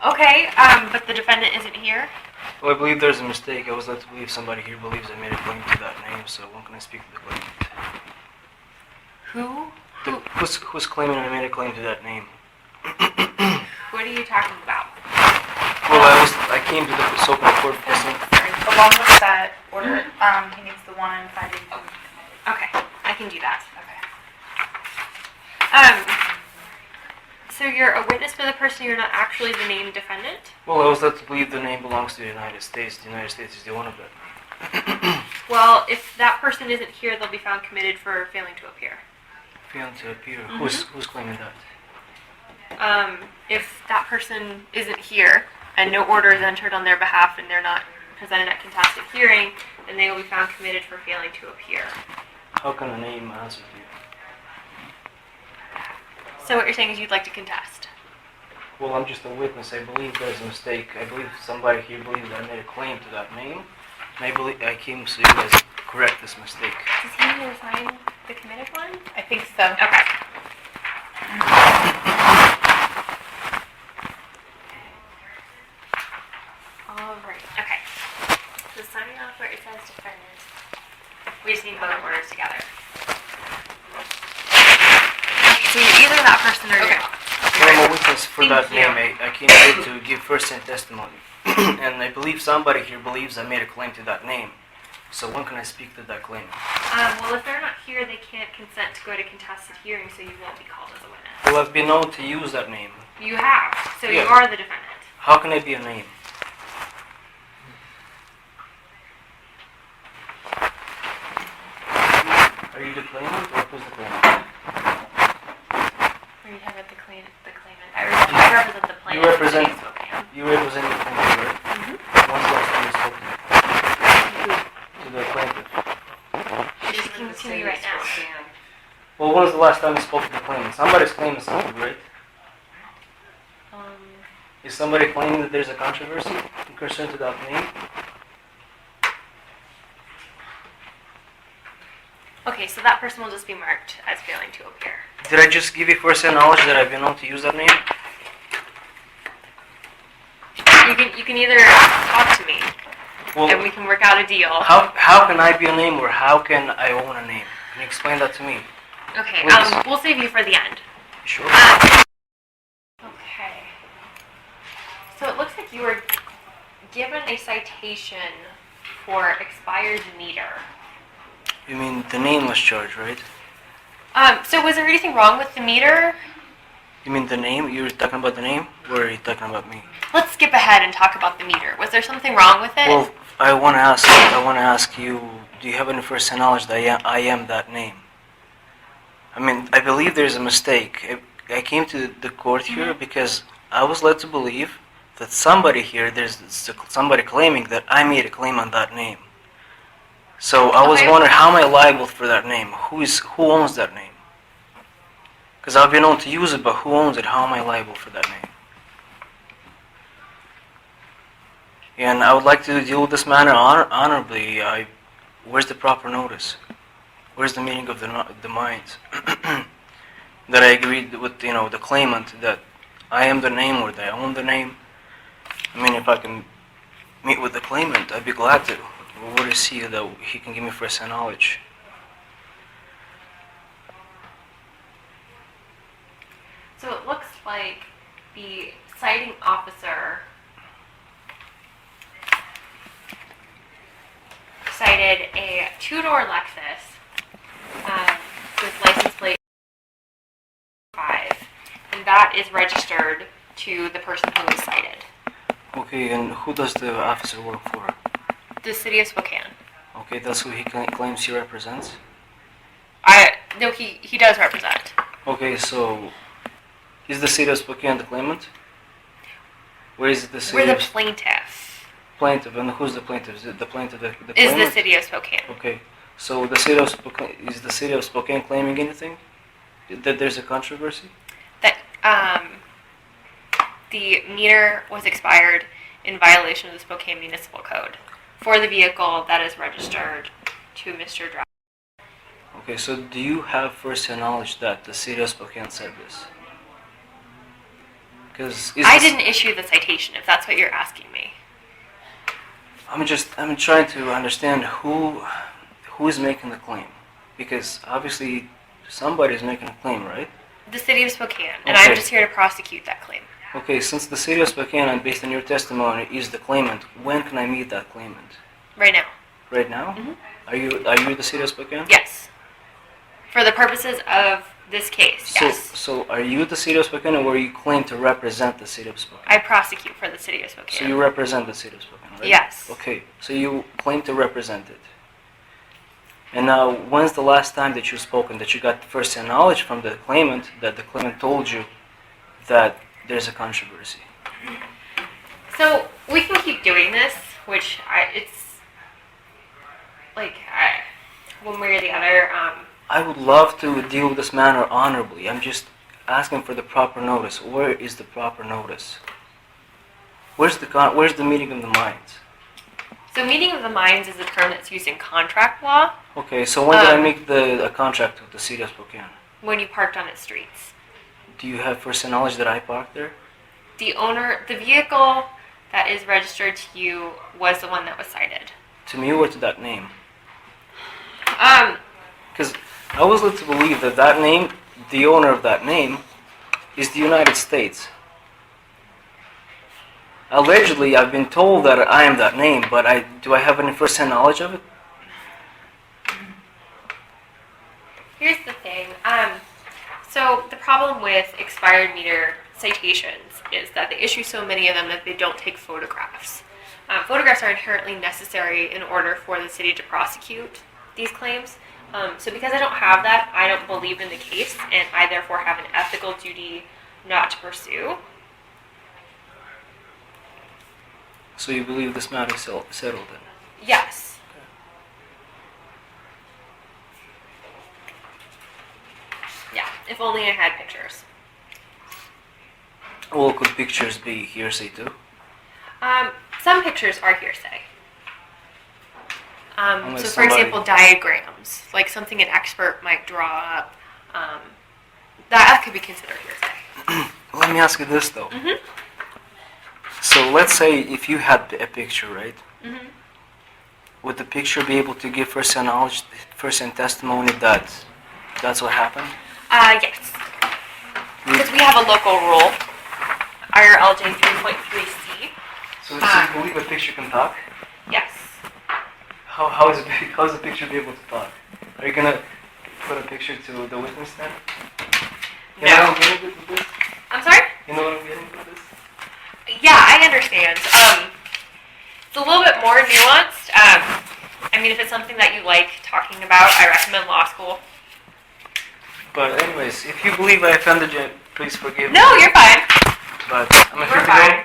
Okay, but the defendant isn't here? Well, I believe there's a mistake. I was led to believe somebody here believes I made a claim to that name, so when can I speak to the claimant? Who? Who's claiming I made a claim to that name? What are you talking about? Well, I came to the Soka court for some... Along with that order, he needs the one finding. Okay, I can do that. Okay. So you're a witness for the person, you're not actually the named defendant? Well, I was led to believe the name belongs to the United States. The United States is the owner of that. Well, if that person isn't here, they'll be found committed for failing to appear. Failing to appear. Mm-hmm. Who's claiming that? If that person isn't here and no order is entered on their behalf and they're not presented at contested hearing, then they will be found committed for failing to appear. How can a name answer to you? So what you're saying is you'd like to contest? Well, I'm just a witness. I believe there's a mistake. I believe somebody here believes I made a claim to that name. And I came so you guys correct this mistake. Does he need to sign the committed one? I think so. Okay. All right. Okay. So signing off where it says defendant. We just need both orders together. So you're either that person or you're not. Well, I'm a witness for that Thank you. name. I came here to give first-hand testimony. And I believe somebody here believes I made a claim to that name. So when can I speak to that claim? Well, if they're not here, they can't consent to go to contested hearing, so you won't be called as a witness. Well, I've been known to use that name. You have, so you Yeah. are the defendant. How can I be a name? Are you the claimant or who's the claimant? Or you have the claimant. I represent the plaintiff. You represent- in Spokane. You represent the plaintiff, right? Mm-hmm. When's the last time you spoke to the plaintiff? Speaking to me right now. Well, when was the last time you spoke to the claimant? Somebody's claiming something, right? Is somebody claiming that there's a controversy in concern to that name? Okay, so that person will just be marked as failing to appear. Did I just give you first-hand knowledge that I've been known to use that name? You can either talk to me, Well, and we can work out a deal. how can I be a name or how can I own a name? Can you explain that to me? Okay, Please. we'll save you for the end. Sure. Okay. So it looks like you were given a citation for expired meter. You mean the name was charged, right? So was there anything wrong with the meter? You mean the name? You were talking about the name? Or are you talking about me? Let's skip ahead and talk about the meter. Was there something wrong with it? Well, I want to ask you, do you have any first-hand knowledge that I am that name? I mean, I believe there's a mistake. I came to the court here because I was led to believe that somebody here, there's somebody claiming that I made a claim on that name. So I was Okay. wondering, how am I liable for that name? Who owns that name? Because I've been known to use it, but who owns it? How am I liable for that name? And I would like to deal with this matter honorably. Where's the proper notice? Where's the meeting of the minds? That I agreed with, the claimant that I am the name or that I own the name. I mean, if I can meet with the claimant, I'd be glad to. What is he that he can give me first-hand knowledge? So it looks like the citing officer cited a two-door Lexus with license plate 5, and that is registered to the person who was cited. Okay, and who does the officer work for? The city of Spokane. Okay, that's who he claims he represents? No, he does represent. Okay, so is the city of Spokane the claimant? Where is it the city We're the of plaintiff. plaintiff? And who's the plaintiff? Is it the plaintiff the Is claimant? the city of Spokane. Okay, so the city of Spokane, is the city of Spokane claiming anything? That there's a controversy? That the meter was expired in violation of the Spokane Municipal Code for the vehicle that is registered to Mr. Drive. Okay, so do you have first-hand knowledge that the city of Spokane said this? Because I didn't issue the citation, if that's what you're asking me. I'm trying to understand who is making the claim, because obviously somebody's making a claim, right? The city of Spokane, and Okay. I'm just here to prosecute that claim. Okay, since the city of Spokane, and based on your testimony, is the claimant, when can I meet that claimant? Right now. Right now? Mhm. Are you the city of Spokane? Yes. For the purposes of this case, yes. So are you the city of Spokane, or you claim to represent the city of Spokane? I prosecute for the city of Spokane. So you represent the city of Spokane, right? Yes. Okay, so you claim to represent it. And now, when's the last time that you've spoken, that you got first-hand knowledge from the claimant, that the claimant told you that there's a controversy? So we can keep doing this, which it's like one way or the other. I would love to deal with this matter honorably. I'm just asking for the proper notice. Where is the proper notice? Where's the meeting of the minds? So meeting of the minds is a term that's used in contract law Okay, so when did I make a contract with the city of Spokane? when you parked on its streets. Do you have first-hand knowledge that I parked there? The vehicle that is registered to you was the one that was cited. To me or to that name? Um, Because I was led to believe that that name, the owner of that name, is the United States. Allegedly, I've been told that I am that name, but do I have any first-hand knowledge of it? Here's the thing. So the problem with expired meter citations is that they issue so many of them that they don't take photographs. Photographs are inherently necessary in order for the city to prosecute these claims. So because I don't have that, I don't believe in the case, and I therefore have an ethical duty not to pursue. So you believe this matter is settled then? Yes. Yeah, if only I had pictures. Well, could pictures be hearsay too? Some pictures are hearsay. Unless So, for somebody- example, diagrams, like something an expert might draw up, that could be considered hearsay. Let me ask you this though. Mhm. So let's say if you had a picture, right? Mhm. Would the picture be able to give first-hand knowledge, first-hand testimony that that's what happened? Yes. Because we have a local rule, IRLJ 3.3C. So you believe a picture can talk? Yes. How is the picture be able to talk? Are you gonna put a picture to the witness then? You know what I'm getting with this? I'm sorry? You know what I'm getting with this? Yeah, I understand. It's a little bit more nuanced. I mean, if it's something that you like talking about, I recommend law school. But anyways, if you believe I offended you, please forgive me. No, you're fine. But I'm We're afraid to fine. go.